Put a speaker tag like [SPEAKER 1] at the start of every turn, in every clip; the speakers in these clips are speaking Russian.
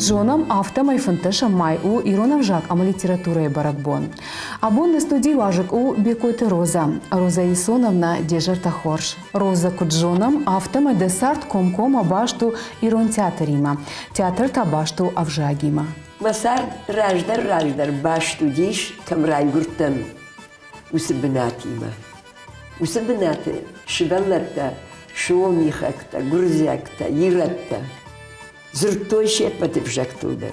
[SPEAKER 1] Джоном автомай фанташа май у Іронавжак ама література баракбон. Або на студії важик у Бекойте Роза. Роза Ісоновна дежерта хорш. Роза Куджоном автомай десарт комкома башту Ірон театріма. Театр та башту Авжагіма.
[SPEAKER 2] Масар раждар башту діш камрай гуртан. Усибинатіма. Усибинати шивеллата, шуоміхакта, гурзякта, їратта. Зыртой шепаты вжактылдар.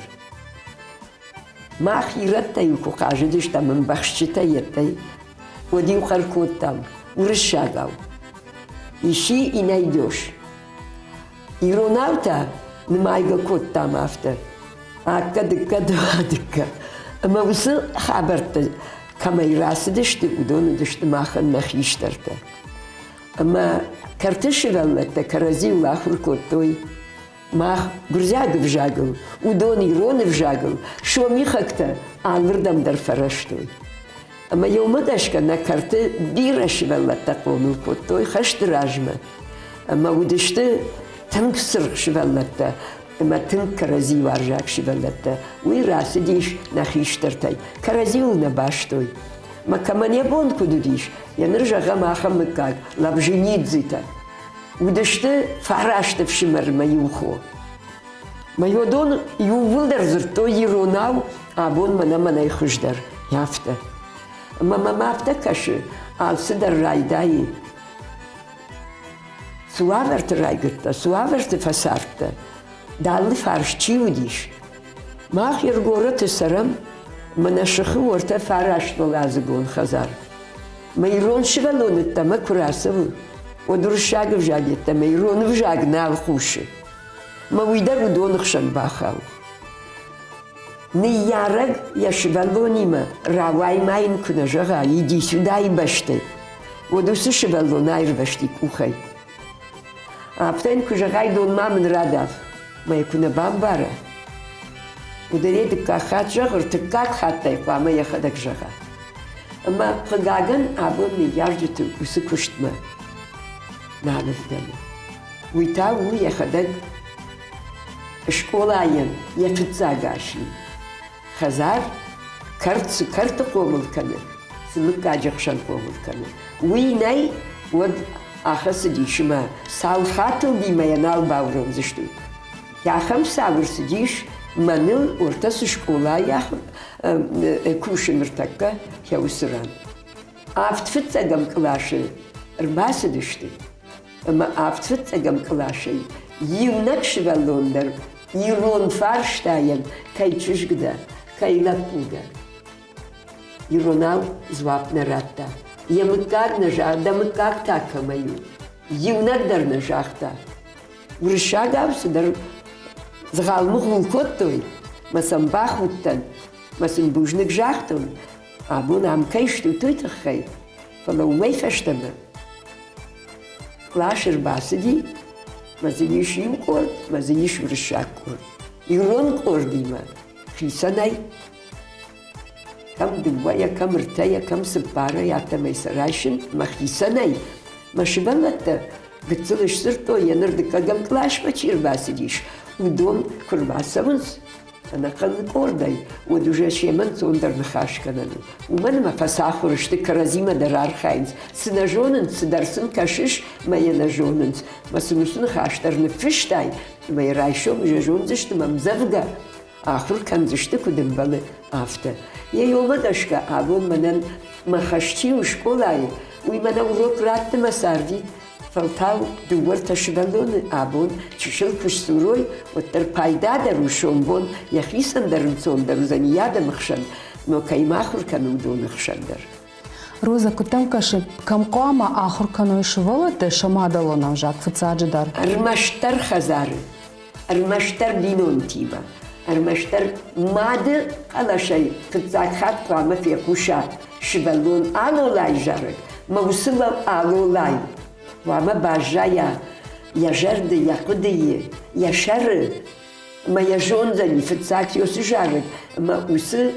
[SPEAKER 2] Мах ираттай кукажыдыш тамын бахшчыта еттай. Один харкот там, урышагал. Ищи и найдешь. Иронавта нмайга кот там автор. Акка-дыкка, два-дыкка. Ама усы хабарта камайрасыдышты, удонудышты махан нахиштарта. Ама картышеваллата каразил лахур коттой. Мах гурзягов жагал, удон Иронов жагал, шо михакта алырдам дар фараштой. Ама йомадашка на карты бирашвелла такому коттой хаштражма. Ама удышты тынк сыр швеллата, ама тынк карази варжак швеллата. Уй расы диш нахиштартай, каразил на баштой. Ма камане бон кудудиш, яныр жага маха мыкак, лабжинидзита. Удышты фарашты вшимар маюхо. Майодон ювылдар зыртой Иронав, а бон мана ихыждар, яфта. Мама мафта каши, алсыдар райдаи. Суаверты райгытта, суаверты фасарта. Даллы фаршчи удиш. Мах ергора тысарам, мана шыхы орта фарашты лазыгон хазар. Майрон шивалонытта ма курасывы. Одуршаг в жагетта, Ирон в жаг на алхуши. Ма уйдар удонах шанбахал. Не яраг я шивалонима, равай майн куна жага, иди сюда и башты. Одусы шивалона ирвашти кухай. А птен кужагай дон мамын радав, май куна бамбара. Удареды кахат жагар, ты как хаттай, пама я хадак жага. Ма хагаган абон не яждету усы куштма. Нанывдана. Уйта я ходак школаен, я фицагаши. Хазар карту комылканы, сымыкаджакшан комылканы. Уйнай вот ахасыдишима, салхатыл димаян албавром зашту. Яхам савыр сидиш, маныл ортасы школа яхам кушемыртакка яусыран. Афт фицагам клаши, рбасыдышты. Ама автфицагам клашей, юнак швалондар, Ирон фарштаен, кай чужгда, кай лапуда. Иронал звап наратта. Я мыкак нажа, да мыкак така мою. Юнак дар нажахта. Уршагавсы дар згалмух вулкоттой, масам бахуттан, масам бужник жахтон, а бу нам кай штутуйтах кай, фала умей фештана. Клашер басыди, мазиниш юкор, мазиниш вршакор. Ирон кордима, хисанай. Кам дубая, кам ртая, кам сыпара, ятамай сарайшин, ма хисанай. Ма шибалата, гыцылыш сырто, янырды кагам клаш мачир басыдиш. Удон курбасавынс. Она каны кордай, вот уже шеман цондар нахашкананы. Уманма фасахурышты каразима дарар хайнс. Сынажонын, сыдарсын кашиш, моя нажонынс. Масынусын хаштарны фиштай, моя райшом уже жонзышты мамзавга. Ахыр канзышты кудымбалы афта. Я йомадашка, абон манан махашчи у школай. Уймана урок ратты масарви. Фалтау дугор ташвалоны абон, чишел кушсурой, вот тер пайда дарушом бон, яхисан дарунцон дарузанияда махшан, но каймахур кану донахшандар.
[SPEAKER 1] Роза кутамкаши камкоама ахур кану ишвала те шамадало навжак фицаджидар.
[SPEAKER 2] Армаштар хазары, армаштар динонтиба, армаштар мады алашай фицахат кама фекуша, швалон алолай жарек, маусыла алолай. Вама бажая, я жерды, я кудые, я шары. Моя жонза не фицак ёсы жарык, ма усы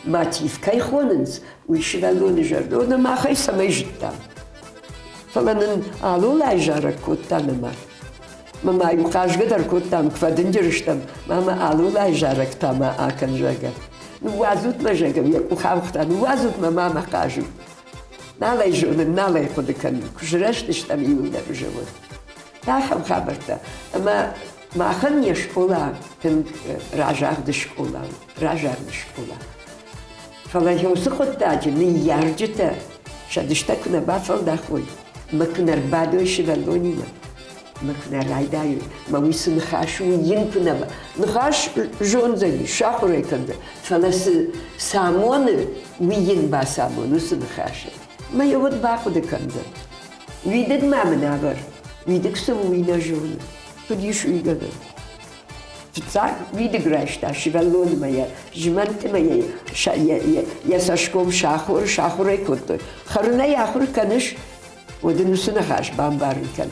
[SPEAKER 2] матив кайхоненс, уишвалоны жардона махай самай життам. Фаланын алулай жарык коттаныма. Mama yukarı kadar kuttam, kvadınca mama alulay jarek tama akan jaga. Nu vazut ma jaga, ya kuhavkta, nu vazut ma mama kažu. Nalej žonen, nalej podekan, kužrešti šta mi unar život. Taham habarta, ama mahan je škola, ten ražar de škola, Fala eu să cotaje, ni iargete, și adăștea cu neba fal da hoi, mă cânar badoi și valonima. Mă cânar raidaiu, mă ui să năhașu yin cu neba. Năhaș jonzăni, șahură când, fala să samonă, ui yin ba samonă, să năhașe. Mă eu văd bacu de când. Uidec mamă navar, uidec să ui na jonă, pădișu igădă. Fițar, vide greșta și valon mai jumătate mai e să școm șahur e cută. Haruna e ahur canăș, o de nu sună haș, bambarul can.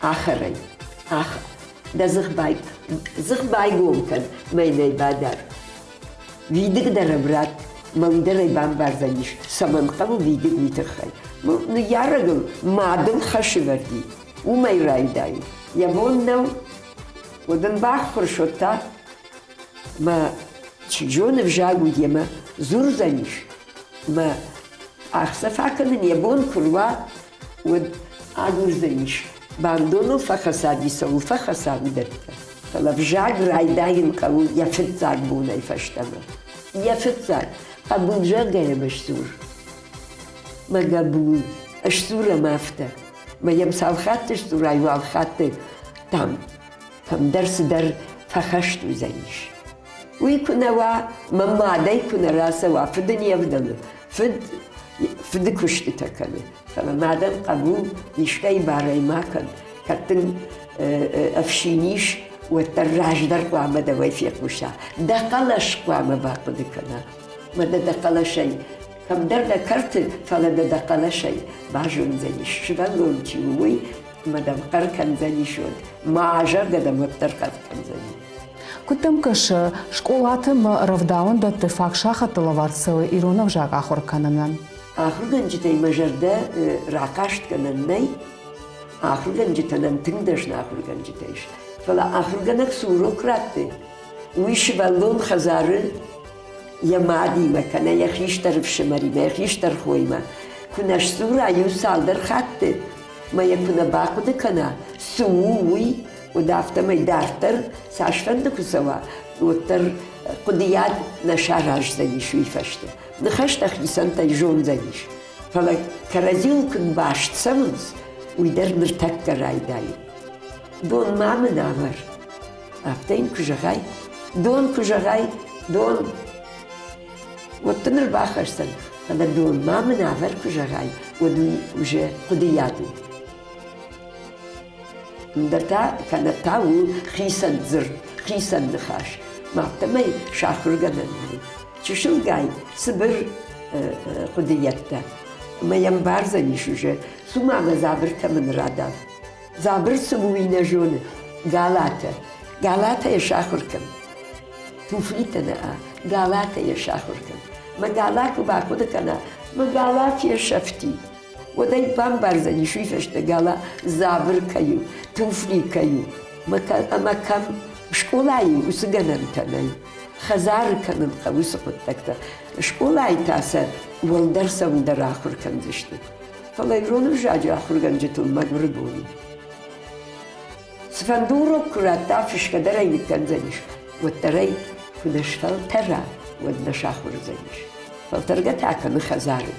[SPEAKER 2] Aharei, da zăhbai gomcan, mai nei badar. Vide că darabrat, mă uite bambar zaniș, să mă încălu vide uite hai. Nu iarăgăl, madân hașiverdi, umai raidai. E bun nou. Один бах прошота, ма чиджоны в жагу ема зур заниш, ма ахсафаканы небон курва од агур заниш. Бандону фахасади сау фахасаду дерка. Фала в жаг райдайын каву яфетзар бунай фаштама. Яфетзар. Кабул жага ема шсур. Ма габул, ашсура мафта. Ма ям салхаты шсур, аю алхаты там. Tam dar fahashtu zanish. Uikuna wa mamada ikuna rasa wa fidin yavdalı. Fid kuştu takanı. Fala madem qabu yishkay baray makan. Katin afshinish ve tarrajdar qama da way fiq musha. Daqalash qama baqdi kana. Mada daqala shay. Kam dar da kartı fala da daqala shay. Bajun zanish. Shvalon chiwi madam qarkan zanishod. Мажа гада мыттаркат канзани.
[SPEAKER 1] Кутым кыш школатым равдаун да тефак шахатыла варсылы Иронов жак ахор канынан.
[SPEAKER 2] Ахырган житей мажарда ракашт кананнай. Ахырган житанан тыңдашна ахырган житейш. Фала ахырганак сурократты. Уиш валон хазары ямади макана яхиштар вшмарима яхиштар хойма. Кунаш сура юсалдар хатты. ما يكون باقود كنا سووي ودافتا ما يدارتر ساشفندك سوا وتر قديات نشارج زنيش ويفشت نخشت خيسان تيجون زنيش فلا كرازيل كن باش تسمنز ويدر مرتك رايداي دون ما منامر افتين كجغاي دون وتنر باخرسن فلا دون ما منامر كجغاي ودوي وجه قدياتي درتا كانت تاو خيسن نخاش ما تمي شاخر جنني تشوف جاي صبر قديتها ما ينبارزني شوجة سوما ما زابر كمن رادا زابر سموينا جون غالاتا يا شاخر كم توفليتنا غالاتا يا شاخر كم ما غالاكو باخد كنا ما غالات يا شفتي وداي بامبارزني شوي فشتغالا زابر كيو توفلي كيو ما كم شكولاي وسجنن تناي خزار كنن قوس قدكتا شكولاي تاسا والدرس ودر اخر كنزشت فلا يرون جاجا اخر جنجتون مغربوني سفندورو كراتا فشكدري نكنزنيش والتري كنش فلترا ودنش اخر زنيش فلترغتا كن خزاري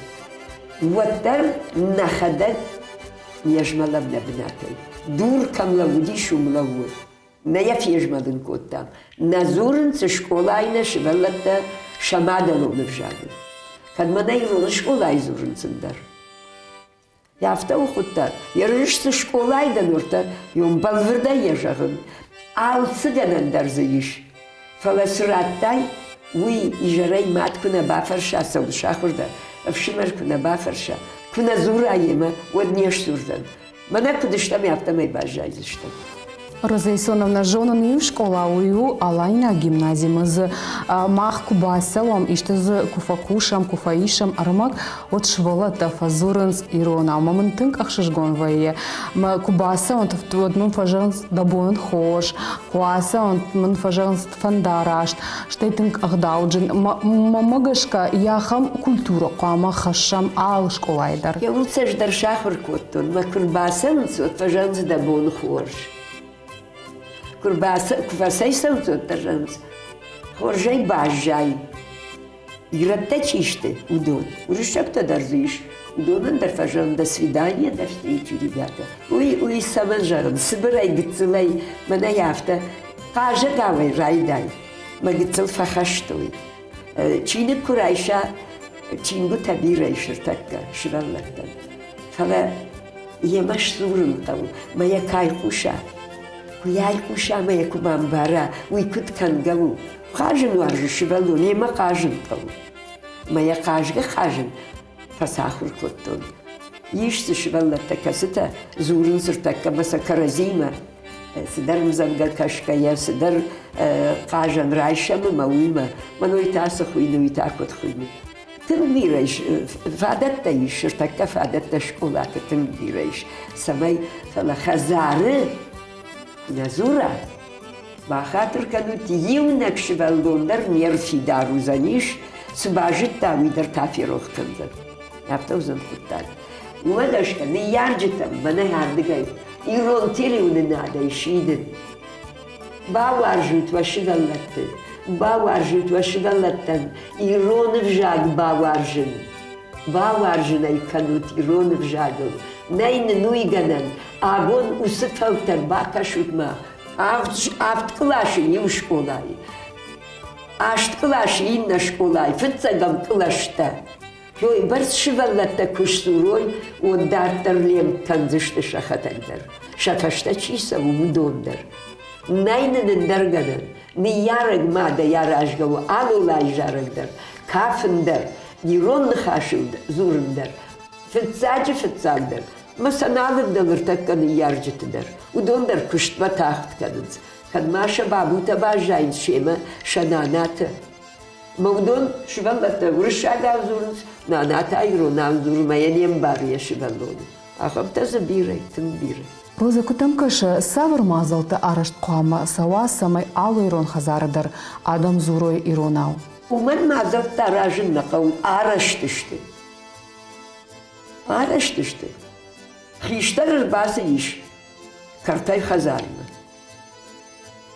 [SPEAKER 2] والدر نخدت يجمل ابن بناتي دور كم لوديش وملور نيف يجملن كوتام نزورن سشكولاينا شبلتا شمادلو نفجادو كان ما نيرون شكولاي زورن سندر يافتاو خطا يرش سشكولاي دنورتا يوم بالفردا يجغن آل سجنن درزيش فلا سراتاي وي يجري مات كنا بافرشا سول شاخردا افشمر كنا بافرشا كنا زورايما ودنيش زوردن ما نقدش تم يافتم يباجاي زشتم
[SPEAKER 1] Роза Исоновна жонын школа уйу алайна гимназиямыз мах кубасалам иштез куфакушам куфаишам армак от швола тафазурынс ирона мамын тынк ахшышгон вае кубаса он вот мын фажанс дабон хош куаса он мын фажанс фандарашт штейтынк ахдауджин мамагашка яхам культура қама хашам ал школайдар.
[SPEAKER 2] Я улцеш дар шахр коттон ма курбасан от фажанс дабон хош. Курбасай сауцот тажанс. Хоржай бажай. Играть чисты, удон. Урышак-то дарзишь. Удон дар фажан, до свидания, до встречи, ребята. Уй, саманжаран, собирай гцелай, манаявта. Кажа гавай, райдай. Магцел фахаштой. Чины курайша, чингу табирайшир такка, шираллактан. Фала емаш сурын тау, моя кайхуша. Куяй куша моя кубамбара, уйкут кангаву. Хажен варжи шивалу, нема хажен тау. Моя хажга хажен, фасахур коттон. Ишсы шивалла такасыта, зурын сыртакка маса каразима. Сидар мзамга кашкая, сидар хажен райшамы мауима. Маной таса хуйну и так вот хуйну. Тым бирайш, фадатта ишыр, такка фадатта школата, тым бирайш. Самай фала хазары, Назура, бахатыр канут юнак шивалдондар нерфидар узаниш, сбажит там идар тафирох канзар. Яптаузан хуттар. Уадашка, не ярджитам, мана хардыгай. Ирон тели уненада ишиден. Баваржут вашиваллатты. Баваржут вашиваллаттан. Иронов жаг баваржин. Баваржинай канут иронов жагал. Нейн нуйганан. Агон усыфалтар бака шутма. Авт клаши не в школай. Ашт клаши инна школай. Фыцагам клашта. Йой барс шиваллатта кушсурой он дартар лем канзышты шахатандар. Шафашта чиса умудондар. Найнын дарганан. Ни яраг мада яражгаву алулай жарагдар. Кафындар. Нирон хашылдар. Зурындар. Фыцагдар. Масаналык дылыртакканы яржытыдар. Удондар куштма тахтканынц. Кадмаша бабута бажайн шема шананата. Мавдон шиваллата урышага зурынц. Наната айронан зурмая нембария шиваллону. Ахамта забирай, тым бирай.
[SPEAKER 1] Роза кутамкаша савыр мазалты арашт қуама сава самай алу ирон хазарыдар адам зурой иронау.
[SPEAKER 2] Уман мазалты аражын нақау араштышты. Араштышты. Хиштар базы иш, картай хазарна.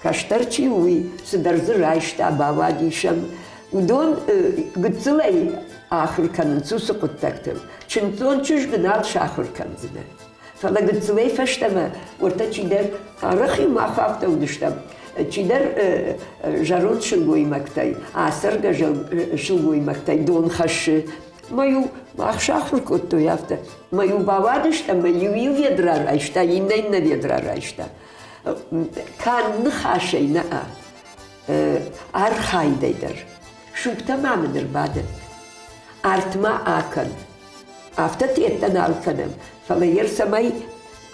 [SPEAKER 2] Каштарчи уй, сыдарзы райшта бавадишам. Удон гыцылай ахыр канынцу сықыттактым. Чынтон чуш гынал шахыр канзына. Фала гыцылай фаштама, орта чидар арахи махавта удыштам. Чидар жарон шылгоймактай, асырга шылгоймактай, дон хашы. Мою махшахыр котто яфта. Мою бавадышта, мою ведра райшта, инна ведра райшта. Канны хашай наа. Архайдайдар. Шупта мамыныр бады. Артма акан. Афта теттан алканам. Фала ер самай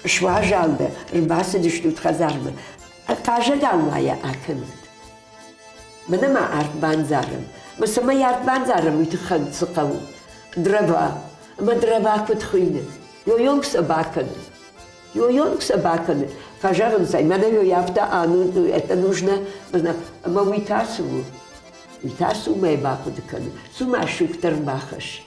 [SPEAKER 2] шважалда. Рбасы дыштут хазармы. Кажа галмая аканат. Манама арт банзарым. Масамай арт банзарым уйтыхан цықау. Дрова. Ма дрова кутхуйны. Йойонг собаканы. Йойонг собаканы. Фажаран сай. Мана йоявта, это нужно. Ма уйтасыву. Уйтасу май баку дыканы. Сума шуктар бахаш.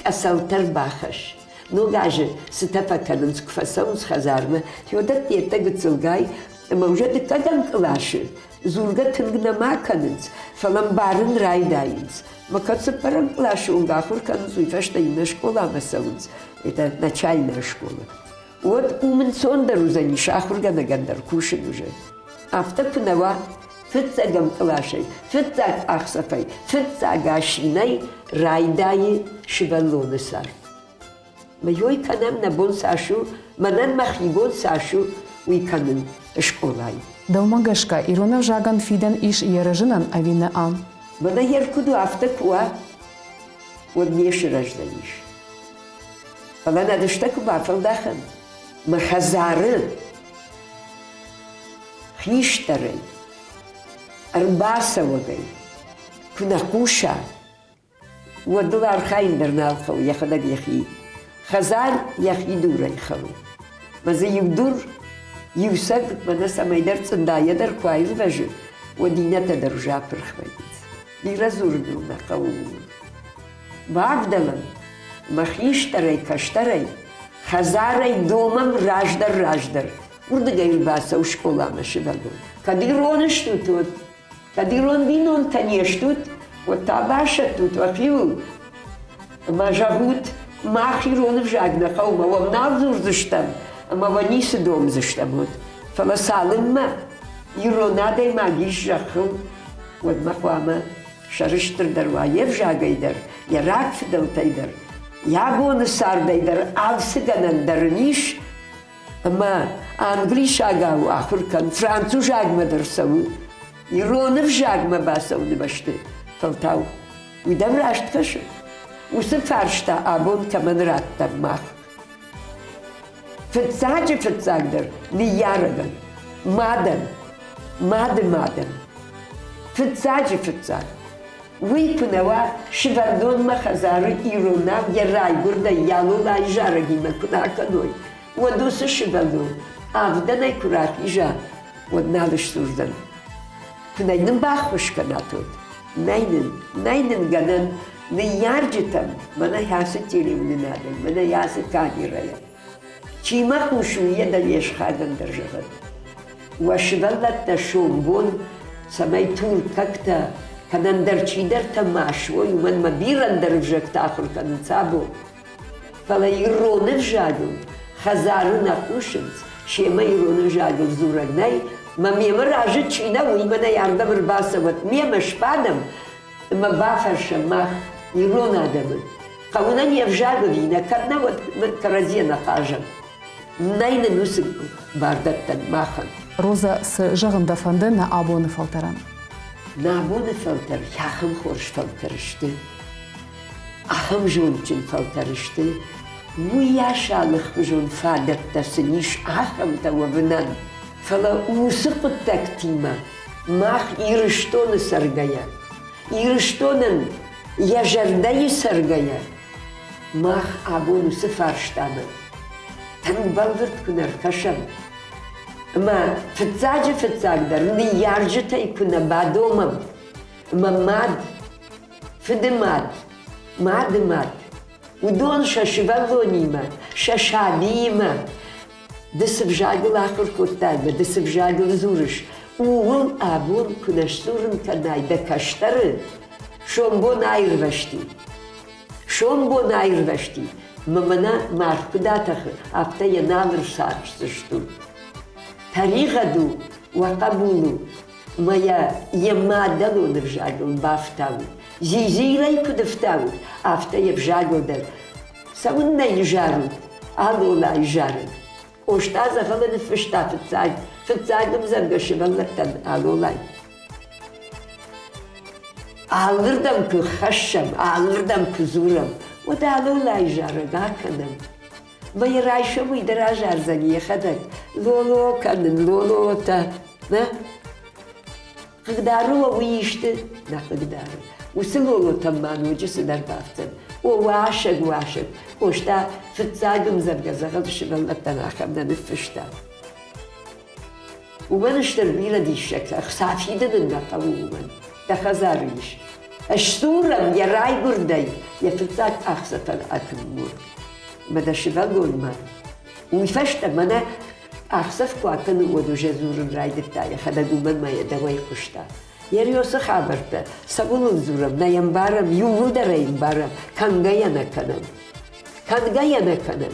[SPEAKER 2] Асалтар бахаш. Ну гаже, сытапа канын скфасаун схазармы. Тёдат тетта гыцылгай. Ма уже дыкадан кылашы. Зурга тынгнама канынц. Фалам барын райдайынц. Макаца парам клаши унгахур канынц уйфашта имя школа масаунц. Это начальная школа. Вот умен сондар узани шахурга нагандар кушин уже. Афта пынава фыцагам клашай, фыцаг ахсафай, фыцаг ашинай райдайы шиваллоны сар. Майой канам на бон сашу, манан махибон сашу уйканын школай.
[SPEAKER 1] Далмагашка ирона жаган фиден иш ережинан авина ан.
[SPEAKER 2] Мана еркуду афта куа, он неши рожданиш. Фала надо штаку бафалдахан. Махазары. хищтарей, арбасовагай, кунакуша, ودل أرخاين درنال خو يخدق يخي خزان يخي دوري خو ماذا يقدر يوسق من سما يدر صندا يدر كويس وجه ودينا تدر جابر خويت بيرزورنو نقو بعدلن مخيشتري كشتري خزاري دومم راجدر ورد جاي باسا وشكولا ماشي بالون كديرون شتوت كديرون بينون تنيشتوت وتاباشة тут وفيو ما جاهوت ما خيرون بجاجنا قوما ومنافذور زشتم ما ونيس دوم زشتموت فلا سالم ما يرونا دي ما جيش جاخو ودما قواما شرشتر دروايف جاگيدر يراك فدل تيدر ياغون سار ديدر آلسگنن درنيش ما انگلي شاگاو آخر كان فرانسو جاگ ما درسو يرون بجاگ ما باسو نبشته فلتاو ويدم راشت كشو وسفرشتا أبون كمان راتب ماخ فتساجدر نيارغن مادن فتساج ويكنوا شفردون ما خزاري إيرونا يراي بردا يالو لا يجارغي ما كنا كنوي ودوس شفردون أفدنا يكراك إجا ودنالش سوردن كنا ينباخوش كناتود ناينن غنن نيارجتم منا ياسي تيريم نادن منا ياسي كاني ريا چيما خوشوية دليش خاغن درجغن وشبلت شومبون سمي تور ككتا كنن درچي در تماشوي ومن مبيرن درجك تاخر كنن سابو فلا يرون الجاجل خزارنا خوشنز شيما يرون الجاجل زورغناي ما ميمر راجت چينا ويمنا ياردم الباسوت ميمر شبادم ما بافرش ما يرون آدم قونا يفجاغ فينا كنا وكرزينا قاجم ناين نوسك باردتن ماخن
[SPEAKER 1] Роза с жағында фанды на абоны фалтаран.
[SPEAKER 2] На абоны фалтар, яхым хорш фалтарышты. Ахым жончын фалтарышты. Уяшалых жон фадаттасыниш ахым тавабынан. Фала усыпыт тактима. Мах ирыштоны саргая. Ирыштонын яжардайы саргая. Мах абонусы фарштаны. Тан балвырт күнер кашам. ما فتزاجدر نيارجتا يكون بعدومم ما ماد فدماد ماد ودون شاشفالونيما شاشاديما دس بجاجل آخر كتايبا دس بجاجل زورش وهم آبون كنش سورن كناي دكاشتر شومبون آير وشتي ممنا ماركداتخ أفتا ينالر سارشتشتو تاريخدو وقبولو مايا يمادلو نفجاجل بافتاو زيزيلي كدفتاو أفتا يفجاجل در ساونا يجارو ألو لا يجارو وشتازا خلنا فشتا فتزاج مزرقا شبالتن ألو لاي ألردم كخشم ألردم كزورم ودا ألو لا يجارو غاكنم ما يرايشو ويدراج أرزاني خدك لولو كانن لولو تا نا قدارو ويشت نا قدارو وسلولو تمان وجس در بافتن وواشق وشتا فتزاقم زرقا زغل شبالتن آخمنا نفشتا ومن اشتر بيلا دي الشكل اخصافيدن النقوومن دا خزاريش اشتورم يراي بردي يفتزاق أخصفن أكمور ماذا شبالون ما ويفشت منا أخسف كواتن ودو جزورن رايد تاعي خدقو من ما يدوي كشتا يريوس خبرته سبولن زورم نيمبارم يودا ريمبارم كان غيانا كنن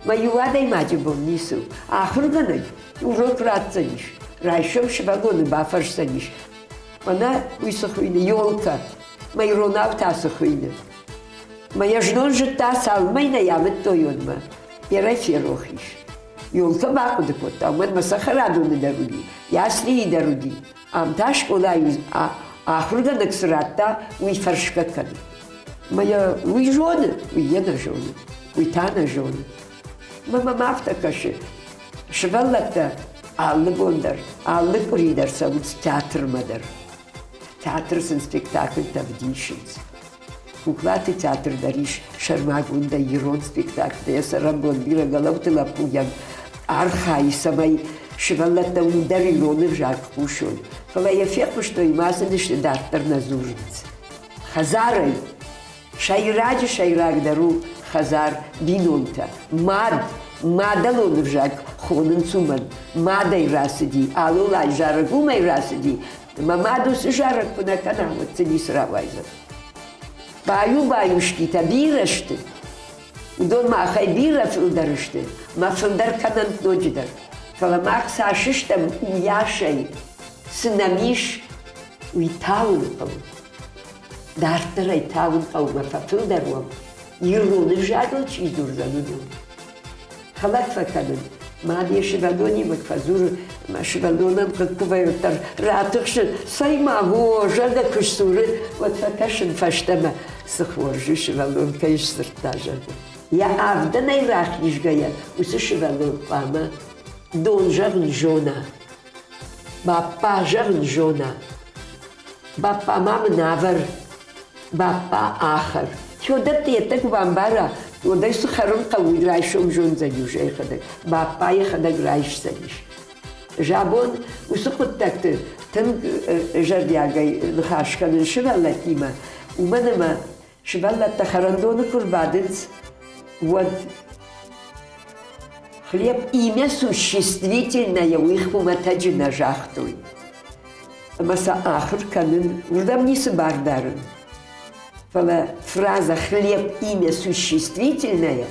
[SPEAKER 2] ما يوادي ماجبون نيسو آخر غنن وروك راتسنيش رايشو شبالون بافرسنيش منا ويسخوين يولكا ما يروناو تاسخوين ما يجنون جتا سالمين يامت تويونما يراي فيروخيش يولكا باقو دكوتا ومن مسخرادو ندرودي ياسلي درودي امتاش قولاي آخرغا نكسراتا ويفرشكا كان ما ويجون وينا جون ويتانا جون ما مافتكش شبالتا alle Wunder, alle Brüder sind Theatermänner. Theater sind Spektakel Tavdishins. Kuklati teatr darish Sharmagunda Iron Spektakel, der Sarambon Bira Galaptela Puyam, Archai Samai, Shvalata Undar Iron Jacques Pushon. Фала я феку, что и масадиш дартер на зужниц. Хазары, шайраджи шайраг дару хазар бинунта. Мадалон вжак хонен цуман. Мадай расиди, алулай жарагумай расиди. Мамадус жараг пuna канал, цени сравайза. Баю табирашты. Удон махай бира филдарышты. Ма филдар канан ноджидар. Фала мах сашиштам уяшай. Сынамиш уитаун пау. Дартера итаун пау мафафил даруам. Ируны жадал чиздур зануду. Халат факадын. Мади шивадони макфазур машивадонам какуваютар ратыкшин саймаго жада кушсуры вот факашин фаштама схворжи шивадон кайш сыртажа. Я авданай рахнишгая усы шивадон пама дон жагн жона. Бапа жагн жона. Бапа мам навар. Бапа ахар. Чёда тетак вамбара. Одай сухарон кауи райшом жон занюш эхадак. Бапа эхадак райш занюш. Жабон усукут такты. Тем жардягай нхашканын шивалатима. Уманама шивалата харандона курбадынц. Вот хлеб имя существительное у их муматаджи на жахтуй. Маса ахр канын урдам нисы бардарын. Фала фраза хлеб имя существительное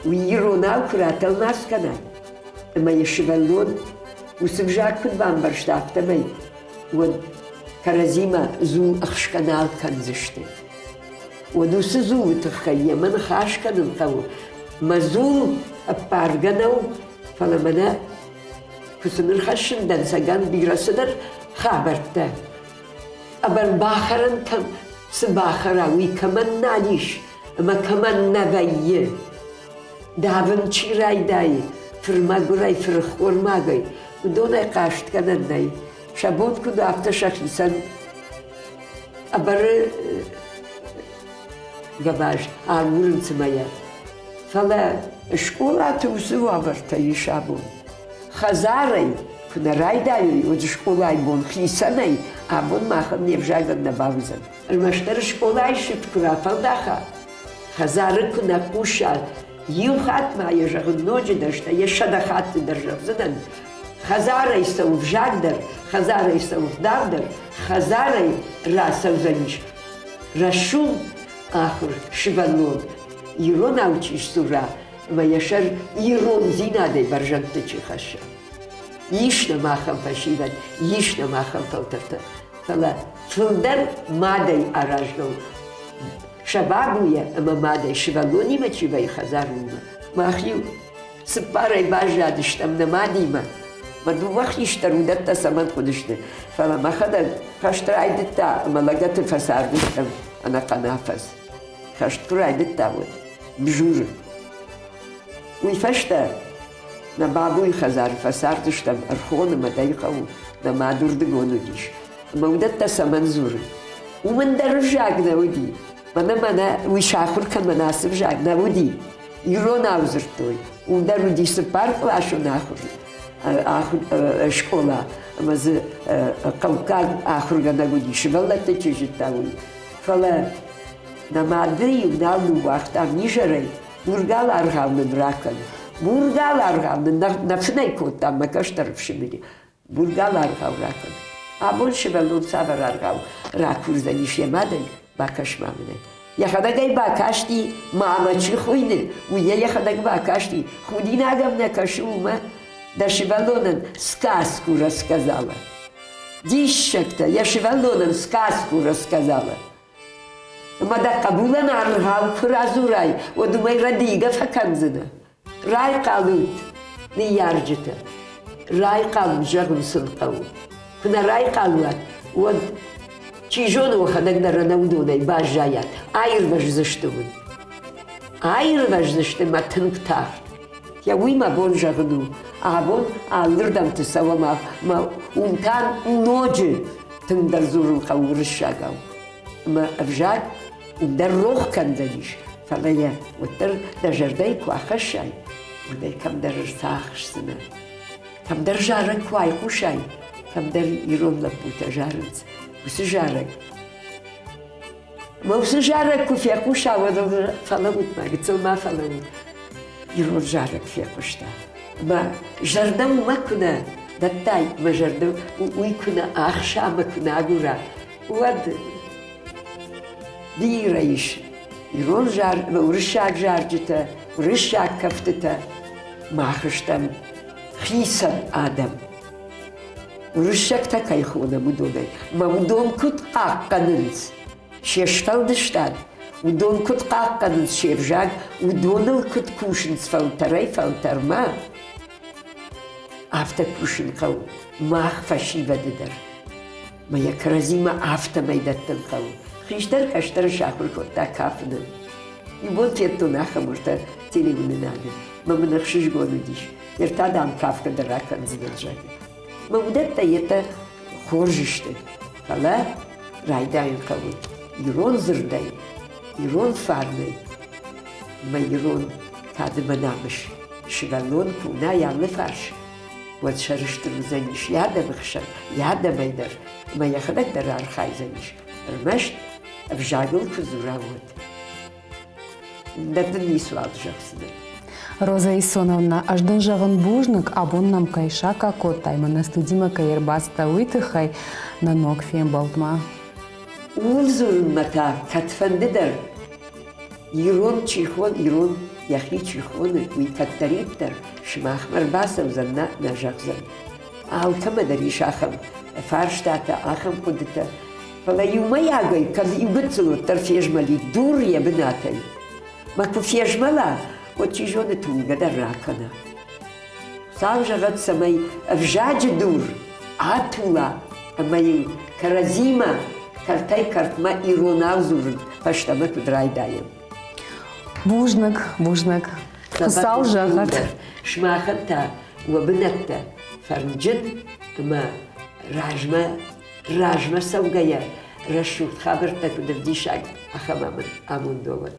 [SPEAKER 2] у Ирона куратал нас канай. Моя шивалон усыбжак под бамбарштафтамай. Вот каразима зул ахшканал канзышты. Вот усы зул тахкая ман хашканын каву. Мазул апарганау фала мана кусыныр хашындан саган бирасыдар хабарта. Абар бахаран кам Сбахараwi kaman nalish, ma kaman navaye. Davon chirai dai, firmagurai firkhormagay. Udonay kasht kanadai. Shabot kuda afta shakhisan. Abar gabash armurun tsmaya. Fala shkola tusu avartay shabon. Khazaray kunarai dai od shkolay bon khisanay abon makham nevjagan nabavzan. المشتر شكولاي شبكرا فالداخا خزارك نقوشا يوخات ما يجغن نوجي دشتا يشدخات درجة زدن خزاري يسو فجاقدر خزاري يسو فداردر خزاري راسو زنيش رشوم آخر شبالون يرون اوچيش سورا ما يشر يرون زينا دي برجن تچي خشا يشنا ماخم فشيبان يشنا ماخم فلترتا فلا فلدر مادي أراجنو شبابويا أما مادي شبالوني ما تشيباي خزارونا ما أخيو سباري باجا دشتم نماديما ما دو وقت يشترو دتا سمان قدشتن فلا ما خدا خشتر عيدتا أما لقات الفسار دشتم أنا قنافس خشتر عيدتا بجور ويفشتا نبابوي خزار فسار دشتم أرخون ما دايقو نمادور دقونو ديش مودة سمنزور ومن درجاقنا ودي منا ويشاخر كمناسب جاقنا ودي يرون اوزرتوي ودرو دي سبار قلاشو ناخر شكولا مز قلقان آخر غنا ودي شبالة تجيجتاوي فلا نمادري ونالو وقت نيجري مرغال أرغامن راكن مرغال أرغامن نفني كوتا ما كشترف شميني مرغال أرغام راكن Abon shvelun savar argau rakurzanish yemaden bakashmamne. Yakhadagay bakashti mamachi khuine, uye yakhadag bakashti khudinagam nakashuma da shvelunan сказку рассказала. Дишекта я shvelunan сказку рассказала. Мада кабулан аргау кразурай, одумай радига факанзна. Рай қалут не ярджита. Рай қалут жагун сылқау. كنا راي قالوا ود تيجون وخدنا رنودونا باجايات اير بجزشتون اير بجزشت ما تنكتار يا وي ما بون جغنو abon alırdım tısava ma umtan nocu tındar zurun kavurur şagav. Ma avjad umdar roh kandaniş. Falaya utar da jardai kuaxaşay. Uday kam dar sahsına. Kam dar jarak kuay kuşay. Kam dar iron la puta jarınç. Usu jarak. Ma usu jarak ku fia kuşa vada falamut ma gitsel ma falamut. Iron jarak fia kuşta. Ma jardam ma kuna dattay ma jardam uy kuna ahşa ma kuna agura. Uad dirayiş. Iron jar ma urışak jarcıta, urışak kaftita. Mahıştam hisan adam. Urışak ta kayxuna mudonay. Ma mudon kut qaqqanınız. Şeştal dıştan. Mudon kut qaqqanınız şevjag. Mudonal kut kuşınız faltaray faltarma. Afta kuşun kav. Mah faşiva dedar. Ma yakrazima afta maydattan kav. Xiştar kaştar şahul kotta kafını. İbon fiyatto naxamurta televününade. Ma mınaqşış gonu diş. Yertadam kafka da rakan zıdılacak. Ma udatta yeta xorjişti. Kala raydayın kavun. İron zırday. İron farnay. Ma İron kadımanamış. Şivalon kuna yanlı farş. Vat şarıştırmızaniş. Yadamıxşan. Yadamaydır. Ma yaxadak da rarxayzaniş. Rmaşt avjagıl kuzura vod. Дадын нису алжақсыны.
[SPEAKER 1] Роза Исоновна, аждын жағын бужнық, абон нам кайшака коттай, мана студима кайырбаста уйтыхай на ног фен балтма.
[SPEAKER 2] Ул зурмата катфандыдар. Ирон чихон, ирон яхи чихоны, уй каттариттар, шмахмар басам занна нажақзан. Алкамадар ишахам, фарштата ахам кудыта. Фала юма ягай, каз югыцылу тарфежмали, дур ябынатай. Ma cu fiejmala, o cijone tunga da rakana. Savjagat samay avjaj dur, atula, amay karazima, kartay kartma ironazur, paştama kudraydayım.
[SPEAKER 1] Bужнық, кусал жағат.
[SPEAKER 2] Шмахата, вабынаtta, farncın, ama rajma savgaya, raşut haberta kudurdişak, ahamamın amundovat.